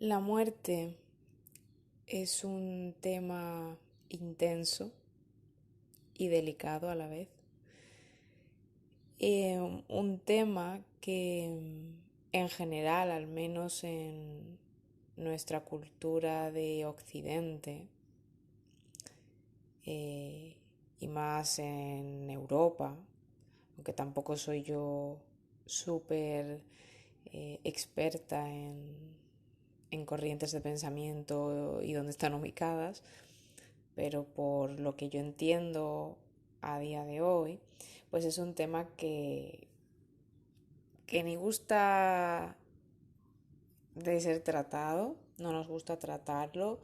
La muerte es un tema intenso y delicado a la vez. Un tema que en general, al menos en nuestra cultura de Occidente, eh, y más en Europa, aunque tampoco soy yo súper experta en corrientes de pensamiento y dónde están ubicadas, pero por lo que yo entiendo a día de hoy, pues es un tema que ni gusta de ser tratado, no nos gusta tratarlo,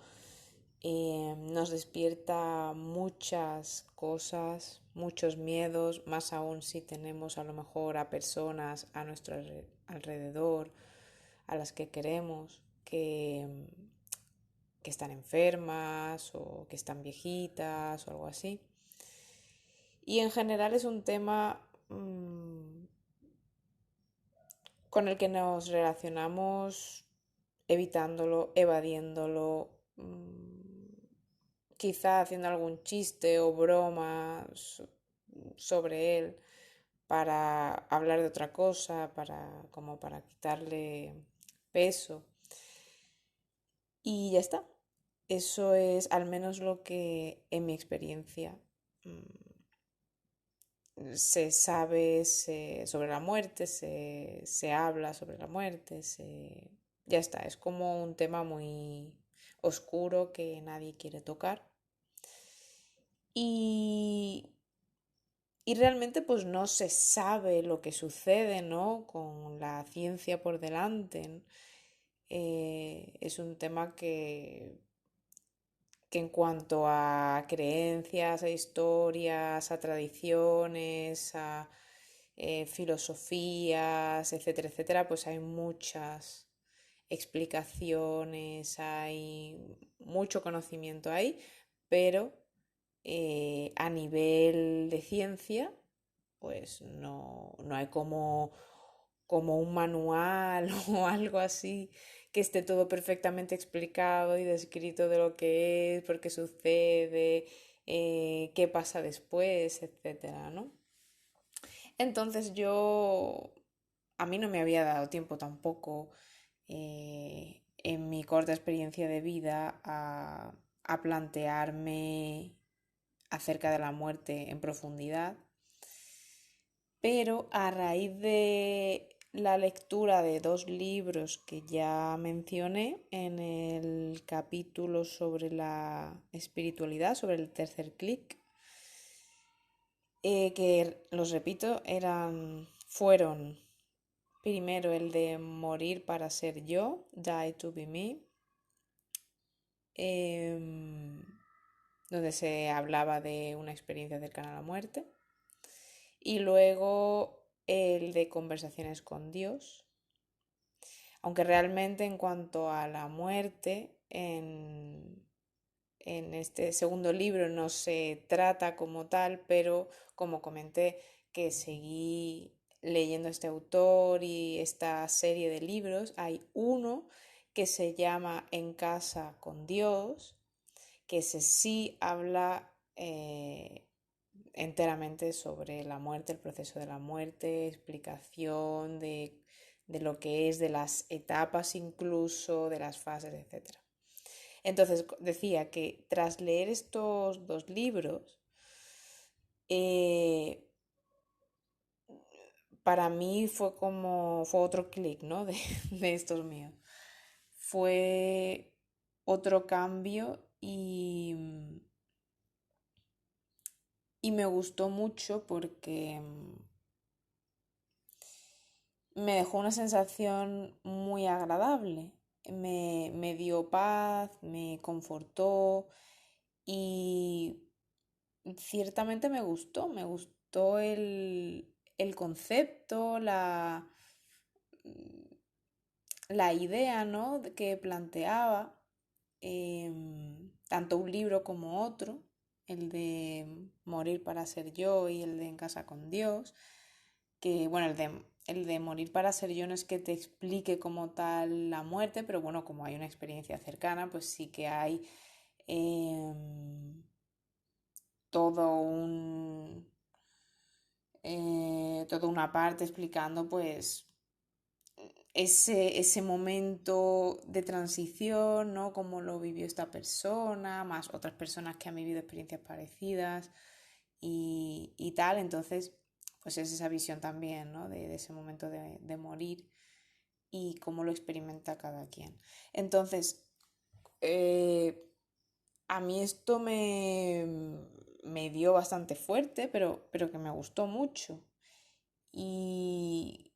nos despierta muchas cosas, muchos miedos, más aún si tenemos a lo mejor a personas a nuestro alrededor, a las que queremos, que están enfermas o que están viejitas o algo así. Y en general es un tema con el que nos relacionamos evitándolo, evadiéndolo, quizá haciendo algún chiste o broma sobre él para hablar de otra cosa, como para quitarle peso. Y ya está. Eso es al menos lo que en mi experiencia se sabe sobre la muerte, se habla sobre la muerte, ya está, es como un tema muy oscuro que nadie quiere tocar. Y, y realmente pues no se sabe lo que sucede, ¿no? Con la ciencia por delante. Es un tema que en cuanto a creencias, a historias, a tradiciones, a filosofías, etcétera, etcétera, pues hay muchas explicaciones, hay mucho conocimiento ahí, pero a nivel de ciencia, pues no hay como un manual o algo así que esté todo perfectamente explicado y descrito de lo que es, por qué sucede, qué pasa después, etcétera, ¿no? Entonces a mí no me había dado tiempo tampoco en mi corta experiencia de vida a plantearme acerca de la muerte en profundidad, pero a raíz de la lectura de dos libros que ya mencioné en el capítulo sobre la espiritualidad, sobre el tercer clic, que los repito, fueron primero el de Morir para ser yo, Die to be me, em, donde se hablaba de una experiencia cercana a la muerte. Y luego el de Conversaciones con Dios. Aunque realmente en cuanto a la muerte, en este segundo libro no se trata como tal, pero como comenté que seguí leyendo este autor y esta serie de libros, hay uno que se llama En casa con Dios, que ese sí habla enteramente sobre la muerte, el proceso de la muerte, explicación de lo que es, de las etapas incluso, de las fases, etcétera. Entonces decía que tras leer estos dos libros, eh, para mí fue otro clic, ¿no? De estos míos. Fue otro cambio y me gustó mucho porque me dejó una sensación muy agradable. Me dio paz, me confortó y ciertamente me gustó el concepto, la idea, ¿no? Que planteaba tanto un libro como otro, el de Morir para ser yo y el de En casa con Dios, que bueno, el de morir para ser yo no es que te explique como tal la muerte, pero bueno, como hay una experiencia cercana, pues sí que hay em, todo un, toda una parte explicando pues ese momento de transición, ¿no? Cómo lo vivió esta persona, más otras personas que han vivido experiencias parecidas y tal. Entonces, pues es esa visión también, ¿no? De ese momento de morir y cómo lo experimenta cada quien. Entonces, eh, a mí esto me dio bastante fuerte, pero que me gustó mucho. Y,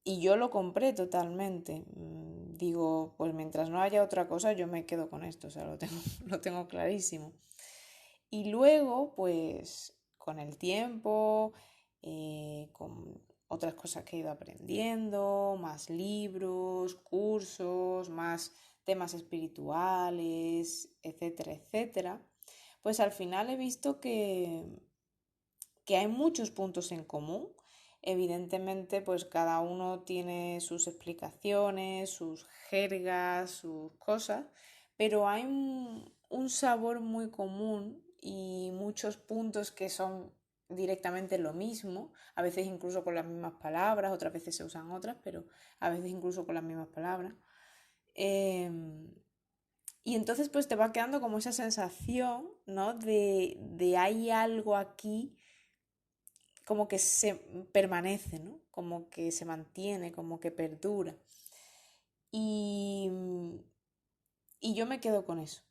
y yo lo compré totalmente. Digo, pues mientras no haya otra cosa, yo me quedo con esto, o sea, lo tengo clarísimo. Y luego, pues, con el tiempo, con otras cosas que he ido aprendiendo, más libros, cursos, más temas espirituales, etcétera, etcétera, pues al final he visto que hay muchos puntos en común. Evidentemente, pues cada uno tiene sus explicaciones, sus jergas, sus cosas, pero hay un sabor muy común y muchos puntos que son directamente lo mismo, a veces incluso con las mismas palabras, otras veces se usan otras, pero a veces incluso con las mismas palabras. Em, y entonces pues te va quedando como esa sensación, ¿no? De hay algo aquí como que se permanece, ¿no? Como que se mantiene, como que perdura. Y, y yo me quedo con eso.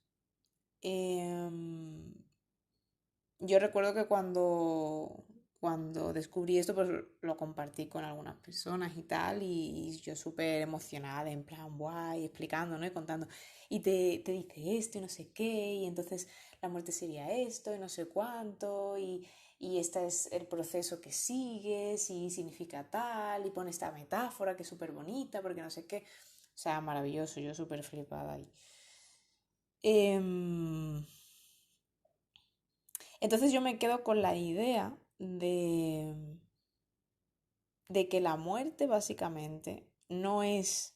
Em, yo recuerdo que cuando descubrí esto, pues lo compartí con algunas personas y tal, y yo súper emocionada, en plan, guay, explicando, ¿no? Y contando. Y te dice esto y no sé qué, y entonces la muerte sería esto y no sé cuánto, y este es el proceso que sigues, y significa tal, y pone esta metáfora que es súper bonita, porque no sé qué. O sea, maravilloso, yo súper flipada ahí. Em, entonces yo me quedo con la idea de que la muerte básicamente no es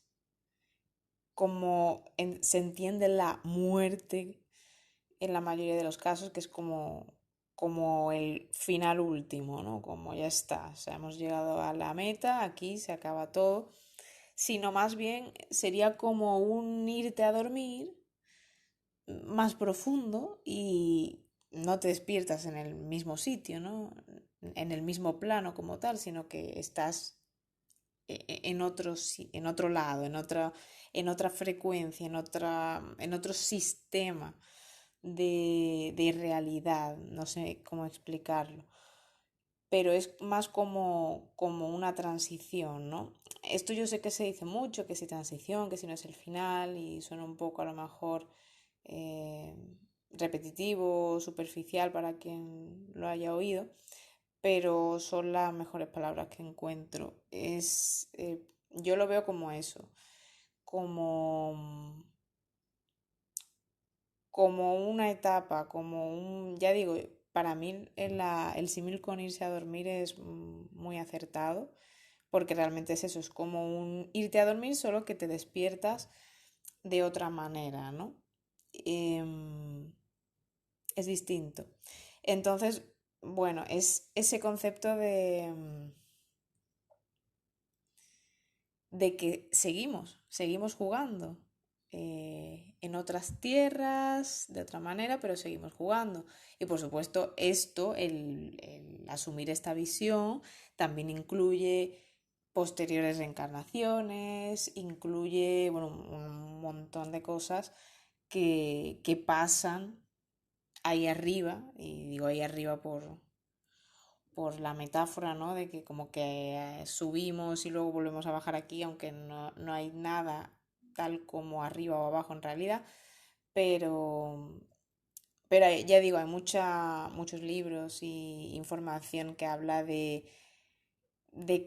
como se entiende la muerte en la mayoría de los casos, que es como el final último, ¿no? Como ya está, o sea, hemos llegado a la meta, aquí se acaba todo, sino más bien sería como un irte a dormir más profundo y no te despiertas en el mismo sitio, ¿no? En el mismo plano como tal, sino que estás en otro lado, en otra frecuencia, en otro sistema de realidad, no sé cómo explicarlo, pero es más como una transición, ¿no? Esto yo sé que se dice mucho, que si transición, que si no es el final, y suena un poco a lo mejor eh, repetitivo, superficial para quien lo haya oído, pero son las mejores palabras que encuentro. Yo lo veo como eso, como, como una etapa, ya digo, para mí el símil con irse a dormir es muy acertado, porque realmente es eso, es como un irte a dormir, solo que te despiertas de otra manera, ¿no? Em, es distinto. Entonces, bueno, es ese concepto de que seguimos jugando en otras tierras, de otra manera, pero seguimos jugando. Y por supuesto, el asumir esta visión, también incluye posteriores reencarnaciones, incluye, bueno, un montón de cosas que pasan ahí arriba, y digo ahí arriba por la metáfora, ¿no? De que como que subimos y luego volvemos a bajar aquí, aunque no hay nada tal como arriba o abajo en realidad, pero, pero ya digo, hay muchos libros y información que habla de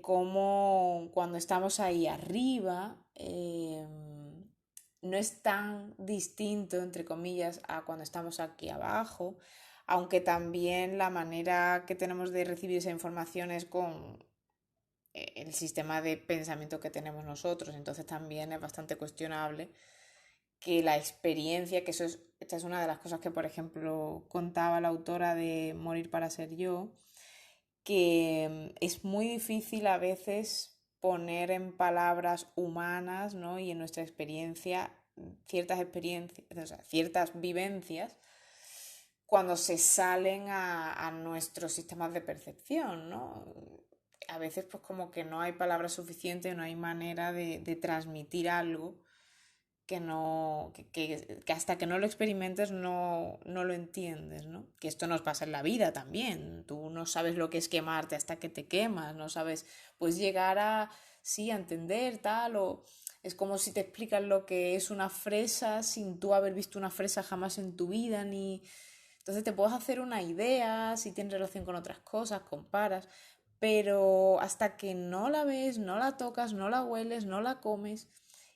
cómo cuando estamos ahí arriba no es tan distinto, entre comillas, a cuando estamos aquí abajo, aunque también la manera que tenemos de recibir esa información es el sistema de pensamiento que tenemos nosotros. Entonces también es bastante cuestionable que la experiencia, esta es una de las cosas que, por ejemplo, contaba la autora de Morir para ser yo, que es muy difícil a veces poner en palabras humanas, ¿no? Y en nuestra experiencia, ciertas experiencias, o sea, ciertas vivencias, cuando se salen a nuestros sistemas de percepción, ¿no? A veces pues como que no hay palabras suficientes, no hay manera de transmitir algo que no, que hasta que no lo experimentes no lo entiendes, ¿no? Que esto nos pasa en la vida también. Tú no sabes lo que es quemarte hasta que te quemas, no sabes, pues llegar a, sí, a entender tal, o es como si te explican lo que es una fresa sin tú haber visto una fresa jamás en tu vida, ni... Entonces te puedes hacer una idea, si tiene relación con otras cosas, comparas, pero hasta que no la ves, no la tocas, no la hueles, no la comes,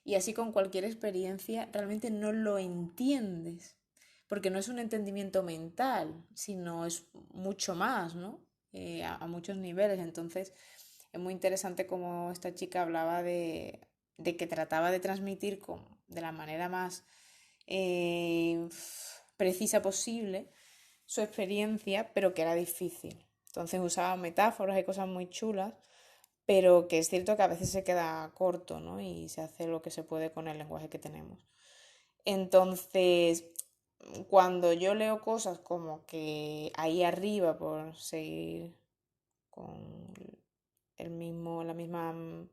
y así con cualquier experiencia, realmente no lo entiendes, porque no es un entendimiento mental, sino es mucho más, ¿no? A muchos niveles. Entonces, es muy interesante cómo esta chica hablaba de que trataba de transmitir de la manera más eh, precisa posible su experiencia, pero que era difícil. Entonces usaba metáforas y cosas muy chulas, pero que es cierto que a veces se queda corto, ¿no? Y se hace lo que se puede con el lenguaje que tenemos. Entonces, cuando yo leo cosas como que ahí arriba, por seguir con la misma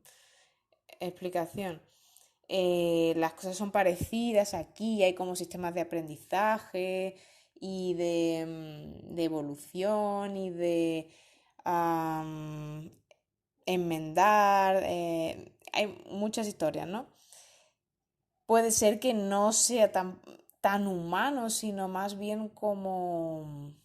explicación, las cosas son parecidas aquí, hay como sistemas de aprendizaje y de evolución y de um, enmendar, hay muchas historias, ¿no? Puede ser que no sea tan humano, sino más bien como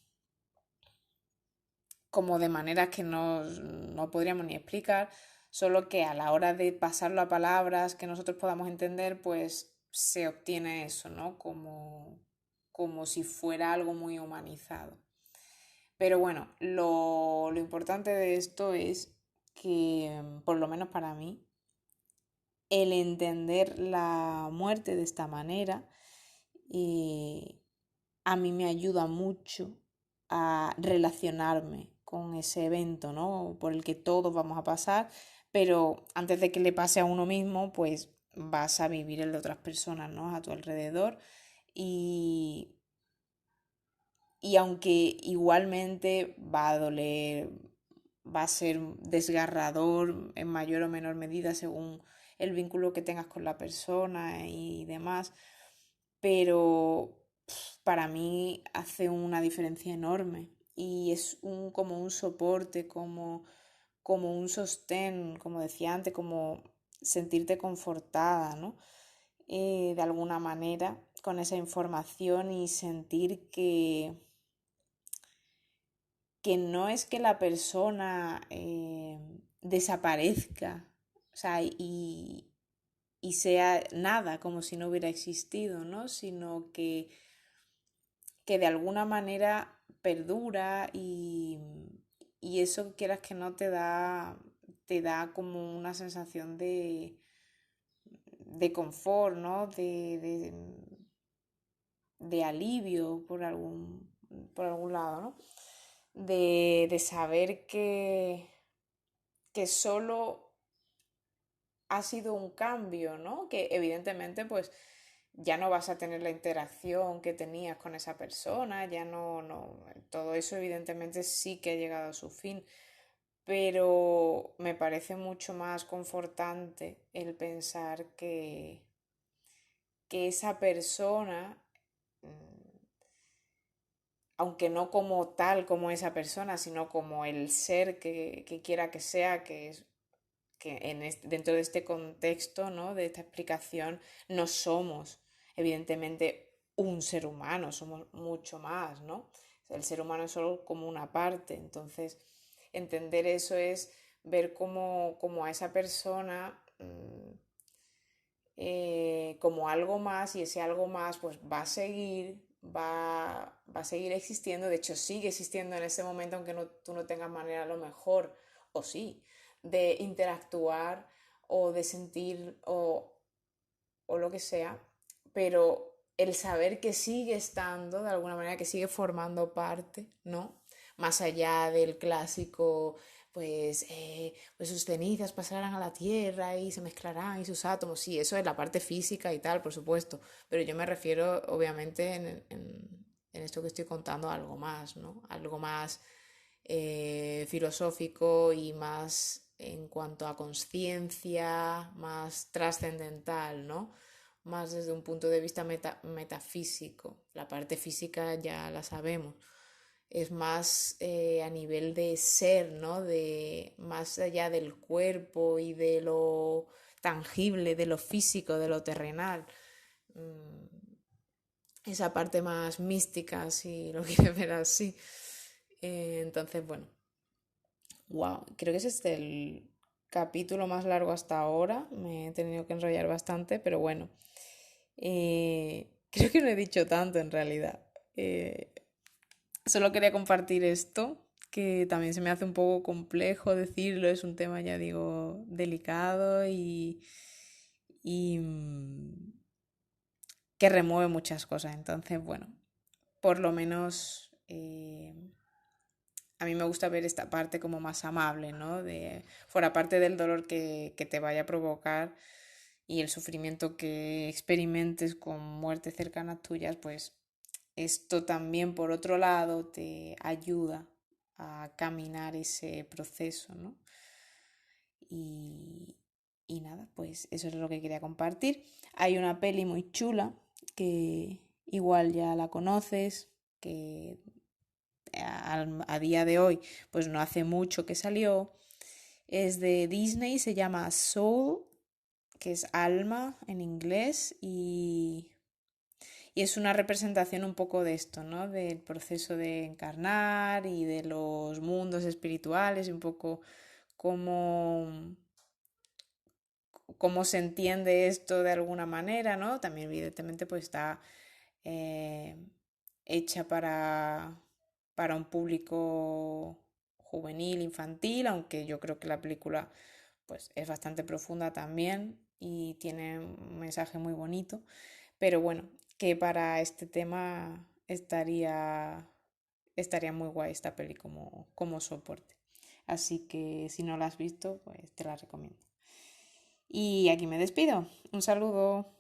de maneras que no podríamos ni explicar, solo que a la hora de pasarlo a palabras que nosotros podamos entender, pues se obtiene eso, ¿no? Como si fuera algo muy humanizado. Pero bueno, lo importante de esto es que, por lo menos para mí, el entender la muerte de esta manera eh, a mí me ayuda mucho a relacionarme con ese evento, ¿no? Por el que todos vamos a pasar, pero antes de que le pase a uno mismo, pues vas a vivir el de otras personas, ¿no? A tu alrededor y, y aunque igualmente va a doler, va a ser desgarrador en mayor o menor medida según el vínculo que tengas con la persona y demás, pero para mí hace una diferencia enorme y es como un soporte, como un sostén, como decía antes, como sentirte confortada, ¿no? De alguna manera con esa información y sentir que no es que la persona desaparezca, o sea, y sea nada, como si no hubiera existido, ¿no? Sino que de alguna manera perdura y eso quieras que no te da como una sensación de confort, ¿no? De alivio por algún lado, ¿no? De saber que solo ha sido un cambio, ¿no? Que evidentemente pues ya no vas a tener la interacción que tenías con esa persona, ya no, todo eso evidentemente sí que ha llegado a su fin, pero me parece mucho más confortante el pensar que esa persona, aunque no como tal como esa persona, sino como el ser que quiera que sea, que es que dentro de este contexto, ¿no? De esta explicación, no somos, evidentemente, un ser humano, somos mucho más, ¿no? El ser humano es solo como una parte. Entonces, entender eso es ver cómo a esa persona como algo más y ese algo más pues va a seguir existiendo, de hecho sigue existiendo en ese momento aunque tú no tengas manera a lo mejor, o sí, de interactuar o de sentir o lo que sea, pero el saber que sigue estando, de alguna manera, que sigue formando parte, ¿no? Más allá del clásico, pues sus cenizas pasarán a la tierra y se mezclarán y sus átomos, sí, eso es la parte física y tal, por supuesto, pero yo me refiero, obviamente, en esto que estoy contando, a algo más, ¿no? Algo más filosófico y más en cuanto a conciencia, más trascendental, ¿no? Más desde un punto de vista metafísico. La parte física ya la sabemos. Es más a nivel de ser, ¿no? De más allá del cuerpo y de lo tangible, de lo físico, de lo terrenal. Esa parte más mística, si lo quieres ver así. Entonces, bueno, wow, creo que ese es el capítulo más largo hasta ahora. Me he tenido que enrollar bastante, pero bueno. Creo que no he dicho tanto en realidad. Eh, Solo quería compartir esto, que también se me hace un poco complejo decirlo. Es un tema, ya digo, delicado y que remueve muchas cosas. Entonces, bueno, por lo menos a mí me gusta ver esta parte como más amable, ¿no? De, fuera parte del dolor que te vaya a provocar y el sufrimiento que experimentes con muertes cercanas tuyas, pues esto también, por otro lado, te ayuda a caminar ese proceso, ¿no? Y, y nada, pues eso es lo que quería compartir. Hay una peli muy chula que igual ya la conoces, que a día de hoy, pues no hace mucho que salió. Es de Disney, se llama Soul, que es alma en inglés, y es una representación un poco de esto, ¿no? Del proceso de encarnar y de los mundos espirituales y un poco cómo, cómo se entiende esto de alguna manera, ¿no? También evidentemente pues está eh, hecha para un público juvenil, infantil, aunque yo creo que la película pues es bastante profunda también y tiene un mensaje muy bonito, pero bueno, que para este tema estaría muy guay esta peli como soporte. Así que si no la has visto, pues te la recomiendo. Y aquí me despido. Un saludo.